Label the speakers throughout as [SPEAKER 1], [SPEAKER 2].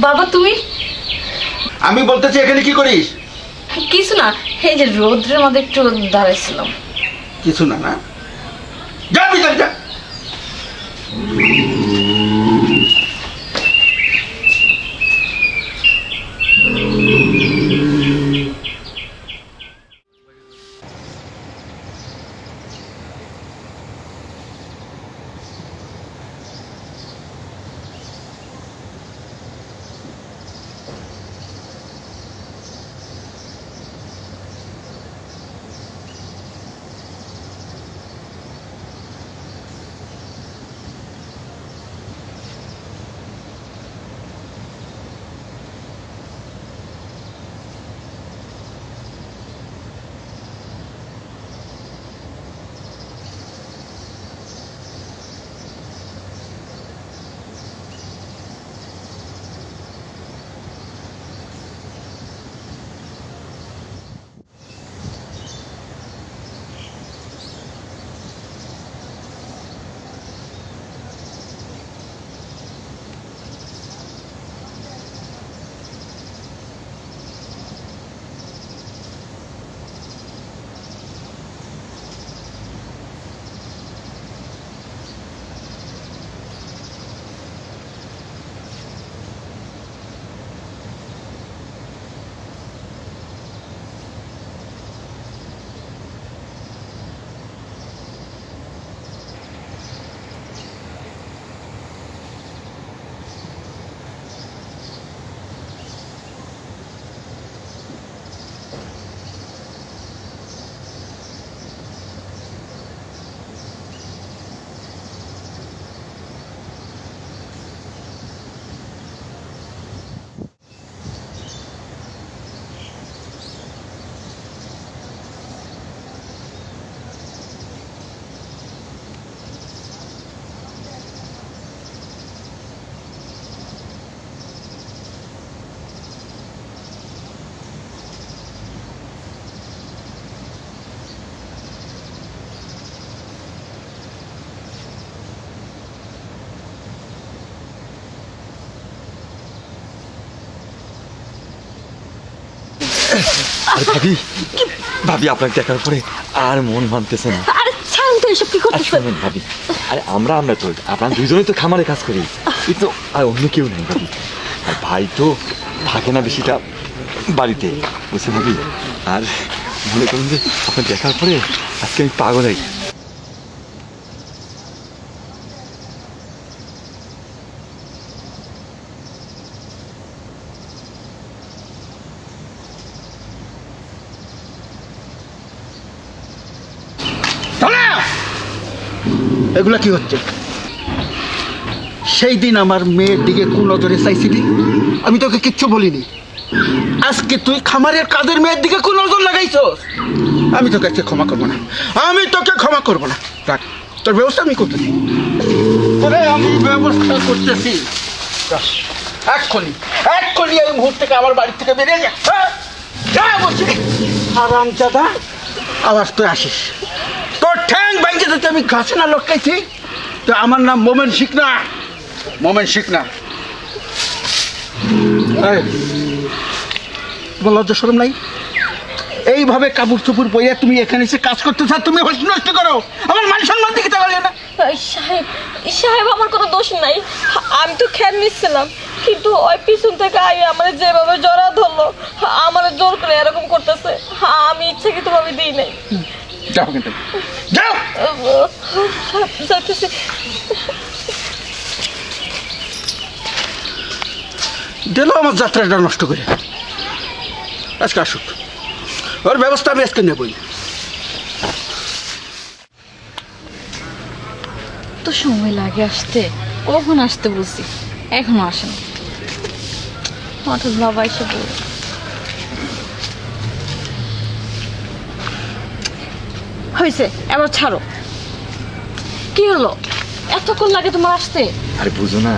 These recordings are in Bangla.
[SPEAKER 1] বাবা তুমি?
[SPEAKER 2] আমি বলতেছি এখানে কি করিস?
[SPEAKER 1] কিছু না, এই যে রৌদ্রের মধ্যে একটু দাঁড়াইছিলাম।
[SPEAKER 2] কিছু না, না যা ভিতরে যা।
[SPEAKER 3] আরে ভাবি, ভাবি আপনাকে দেখার পরে আর মন মানতেছে না।
[SPEAKER 1] আরে ছাড়ুন তো, এসব কি
[SPEAKER 3] আর
[SPEAKER 1] করতেছেন?
[SPEAKER 3] শুনুন ভাবি, আরে আমরা তো আপনার দুজনেই তো খামারে কাজ করি, কিন্তু আর অন্য কেউ নেই ভাবি। আর ভাই তো থাকে না বেশিটা বাড়িতে, বুঝছেন ভাবি। আর মনে করুন যে আপনার দেখার পরে আজকে আমি পাগল হই।
[SPEAKER 2] এগুলা কি হচ্ছে? সেই দিন আমার মেয়ের দিকে কোন নজরে চাইছিলি? আমি তোকে কিচ্ছু বলিনি। আজকে তুই খামারের কাদের মেয়ের দিকে কোন নজর লাগাইছস? আমি তোকে আজকে ক্ষমা করবো না, আমি তোকে ক্ষমা করবো না। রাখ, তোর ব্যবস্থা আমি করতেছি। তোরে আমি ব্যবস্থা করতেছি। এক্ষুনি এক্ষুনি এই মুহূর্ত থেকে আমার বাড়ি থেকে বেরিয়ে যা। যা বলছি। হারামজাদা, আবার তুই আসিস। তোর ঠ্যাং ভাঙছে যদি আমি ঘাসে না লটকাইছি, তো আমার নাম মোমেন শিখ না, মোমেন শিখ না। তোমার লজ্জা শরম নাই? এইভাবে কাপড় চোপড় পরে তুমি এখানে এসে কাজ করতে চাও? তুমি হোস্ট নষ্ট করো, আমার মান সম্মান দিকে তাহলে না।
[SPEAKER 1] সাহেব, সাহেব আমার কোনো দোষ নাই, আমি তো খেয়াল নিচ্ছিলাম, কিন্তু ওই পিছন থেকে আই আমার যেভাবে জড়া ধরলো, আমার জোর করে এরকম করতেছে, আমি ইচ্ছাকৃতভাবে দিই নাই।
[SPEAKER 2] যাও কিন্তু, যাও।
[SPEAKER 1] যাইতেছি।
[SPEAKER 2] দিল আমার যাত্রাটা নষ্ট করে। আজকে আসুক, ওর ব্যবস্থা আমি আজকে নেবই।
[SPEAKER 1] তো সময় লাগে আসতে, কখন আসতে বলছি, এখনো আসেন। হঠাৎ বাবা এসে বল, হয়েছে এবার ছাড়ো। কি হলো, এতক্ষণ লাগে তোমার আসতে?
[SPEAKER 3] আরে বুঝো না,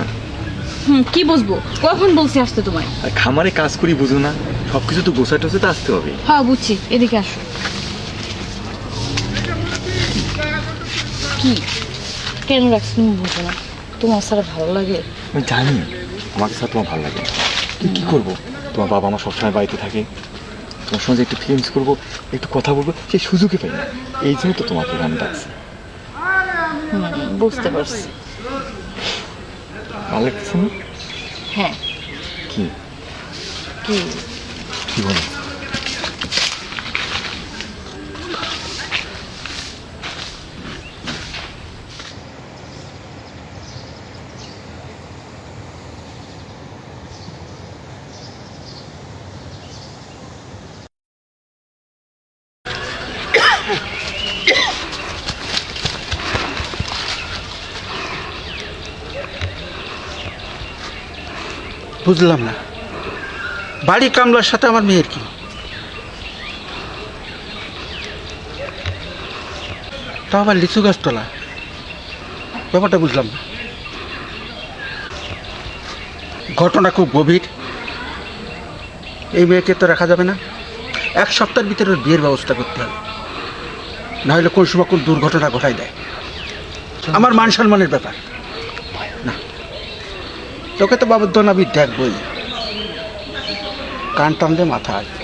[SPEAKER 1] কি বুঝবো, কখন বলছি আসতে তোমায়?
[SPEAKER 3] আর খামারে কাজ করি বুঝো না, সবকিছু তো গোছায় টোছাতে তো আসতে হবে।
[SPEAKER 1] হ্যাঁ বুঝছি, এদিকে আসো। কি কেন রাখছি তুমি বুঝো না? তোমার সারা ভালো লাগে?
[SPEAKER 3] আমি জানি আমাকে সাথে তোমার ভালো লাগে। তুই কি করবো? তোমার বাবা আমার সবসময় বাড়িতে থাকে, তোমার সঙ্গে একটু ফিলিংস করবো, একটু কথা বলবো, সেই সুযোগই পাই না। এই জন্য তো তোমাকে আমি ডাকছি।
[SPEAKER 1] বুঝতে পারছি।
[SPEAKER 3] ভালো লাগছে না?
[SPEAKER 1] হ্যাঁ।
[SPEAKER 3] কি
[SPEAKER 1] কি?
[SPEAKER 3] কি বলো?
[SPEAKER 2] বুঝলাম না, বাড়ি কামলার সাথে আমার মেয়ের কি? তা আবার লিচু গাছ তোলা, ব্যাপারটা বুঝলাম না। ঘটনা খুব গভীর। এই মেয়েকে তো রাখা যাবে না, 1 সপ্তাহের ভিতরে ওর বিয়ের ব্যবস্থা করতে হবে, নাহলে কোন সময় কোন দুর্ঘটনা ঘটাই দেয়। আমার মান সম্মানের ব্যাপার না। তোকে তো বাবুর দন আমি দেখবই, কান টানলে মাথা আসবে।